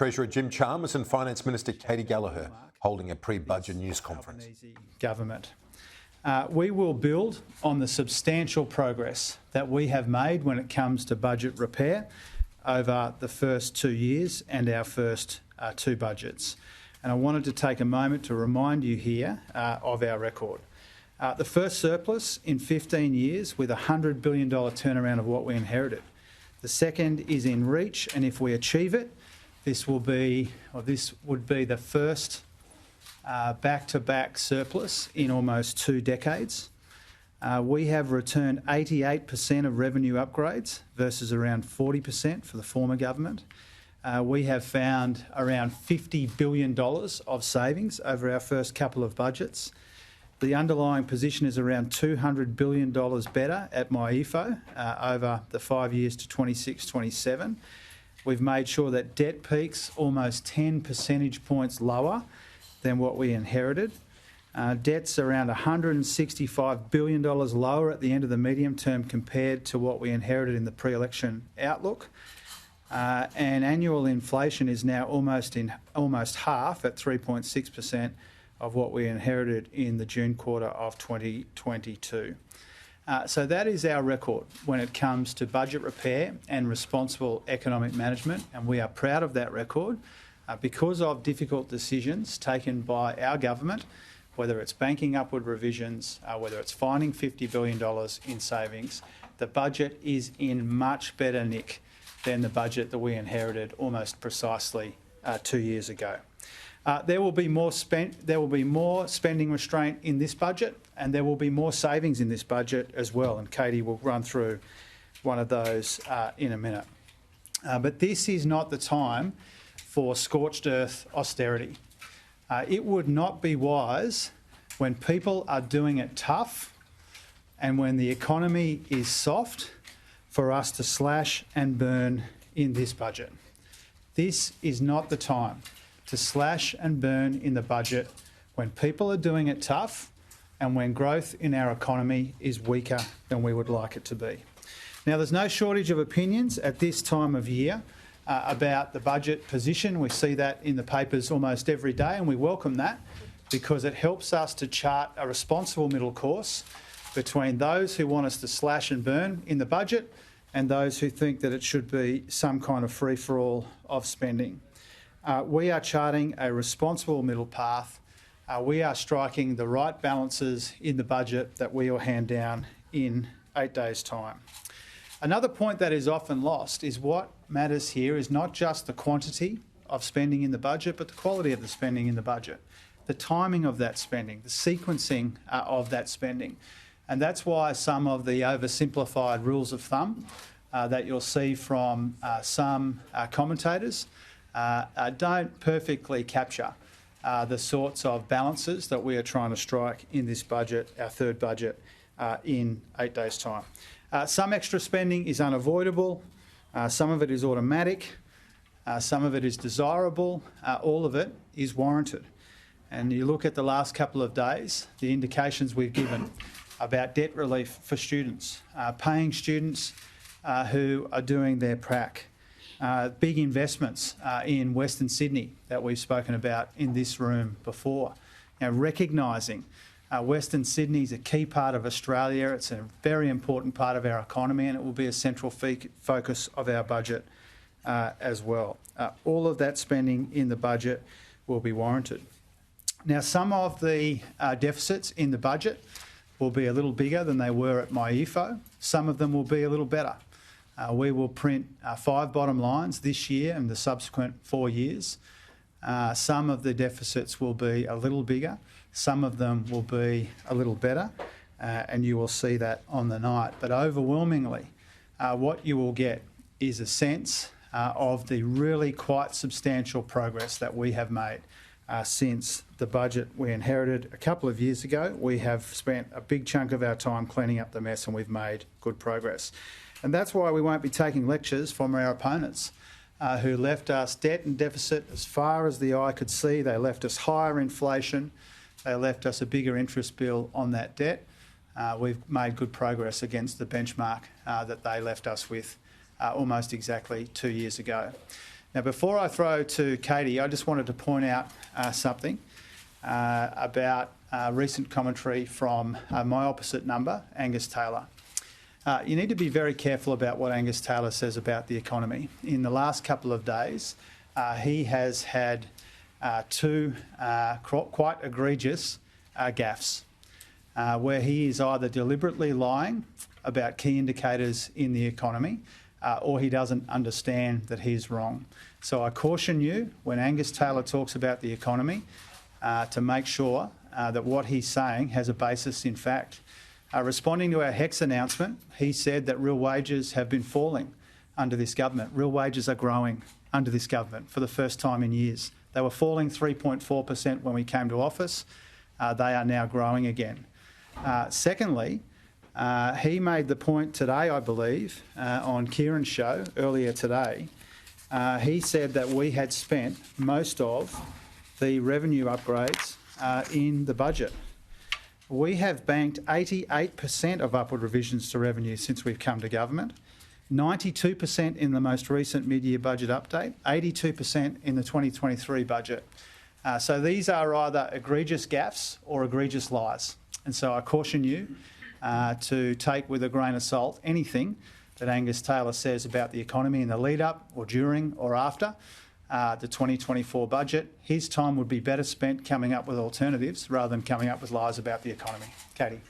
Treasurer Jim Chalmers and Finance Minister Katie Gallagher holding a pre-budget news conference. Government. We will build on the substantial progress that we have made when it comes to budget repair over the first 2 years and our first 2 budgets. And I wanted to take a moment to remind you here of our record. The first surplus in 15 years with a $100 billion turnaround of what we inherited. The second is in reach, and if we achieve it, this would be the first back-to-back surplus in almost 2 decades. We have returned 88% of revenue upgrades versus around 40% for the former government. We have found around $50 billion of savings over our first couple of budgets. The underlying position is around $200 billion better at MyEFO over the 5 years to 26-27. We've made sure that debt peaks almost 10 percentage points lower than what we inherited. Debt's around $165 billion lower at the end of the medium term compared to what we inherited in the pre-election outlook. And annual inflation is now almost half at 3.6% of what we inherited in the June quarter of 2022. So that is our record when it comes to budget repair and responsible economic management, and we are proud of that record because of difficult decisions taken by our government, whether it's banking upward revisions, whether it's finding $50 billion in savings. The budget is in much better nick than the budget that we inherited almost precisely 2 years ago. There will be more spending restraint in this budget, and there will be more savings in this budget as well, and Katie will run through one of those in a minute. But this is not the time for scorched earth austerity. It would not be wise when people are doing it tough and when the economy is soft for us to slash and burn in this budget. This is not the time to slash and burn in the budget when people are doing it tough and when growth in our economy is weaker than we would like it to be. Now, there's no shortage of opinions at this time of year about the budget position. We see that in the papers almost every day, and we welcome that because it helps us to chart a responsible middle course between those who want us to slash and burn in the budget and those who think that it should be some kind of free-for-all of spending. We are charting a responsible middle path. We are striking the right balances in the budget that we will hand down in 8 days' time. Another point that is often lost is what matters here is not just the quantity of spending in the budget, but the quality of the spending in the budget, the timing of that spending, the sequencing of that spending. And that's why some of the oversimplified rules of thumb that you'll see from some commentators don't perfectly capture the sorts of balances that we are trying to strike in this budget, our third budget, in 8 days' time. Some extra spending is unavoidable, some of it is automatic, some of it is desirable, all of it is warranted. And you look at the last couple of days, the indications we've given about debt relief for students, paying students who are doing their prac, big investments in Western Sydney that we've spoken about in this room before. Now, recognising Western Sydney is a key part of Australia, it's a very important part of our economy, and it will be a central focus of our budget as well. All of that spending in the budget will be warranted. Now, some of the deficits in the budget will be a little bigger than they were at MyEFO. Some of them will be a little better. We will print 5 bottom lines this year and the subsequent 4 years. Some of the deficits will be a little bigger. Some of them will be a little better, and you will see that on the night. But overwhelmingly, what you will get is a sense of the really quite substantial progress that we have made since the budget we inherited a couple of years ago. We have spent a big chunk of our time cleaning up the mess, and we've made good progress. And that's why we won't be taking lectures from our opponents who left us debt and deficit as far as the eye could see. They left us higher inflation. They left us a bigger interest bill on that debt. We've made good progress against the benchmark that they left us with almost exactly 2 years ago. Now, before I throw to Katie, I just wanted to point out something about recent commentary from my opposite number, Angus Taylor. You need to be very careful about what Angus Taylor says about the economy. In the last couple of days, he has had two quite egregious gaffes, where he is either deliberately lying about key indicators in the economy or he doesn't understand that he's wrong. So I caution you, when Angus Taylor talks about the economy, to make sure that what he's saying has a basis in fact. Responding to our HECS announcement, he said that real wages have been falling under this government. Real wages are growing under this government for the first time in years. They were falling 3.4% when we came to office. They are now growing again. Secondly, he made the point today, I believe, on Kieran's show earlier today. He said that we had spent most of the revenue upgrades in the budget. We have banked 88% of upward revisions to revenue since we've come to government, 92% in the most recent mid-year budget update, 82% in the 2023 budget. So these are either egregious gaffes or egregious lies. And so I caution you to take with a grain of salt anything that Angus Taylor says about the economy in the lead-up or during or after the 2024 budget. His time would be better spent coming up with alternatives rather than coming up with lies about the economy. Katie.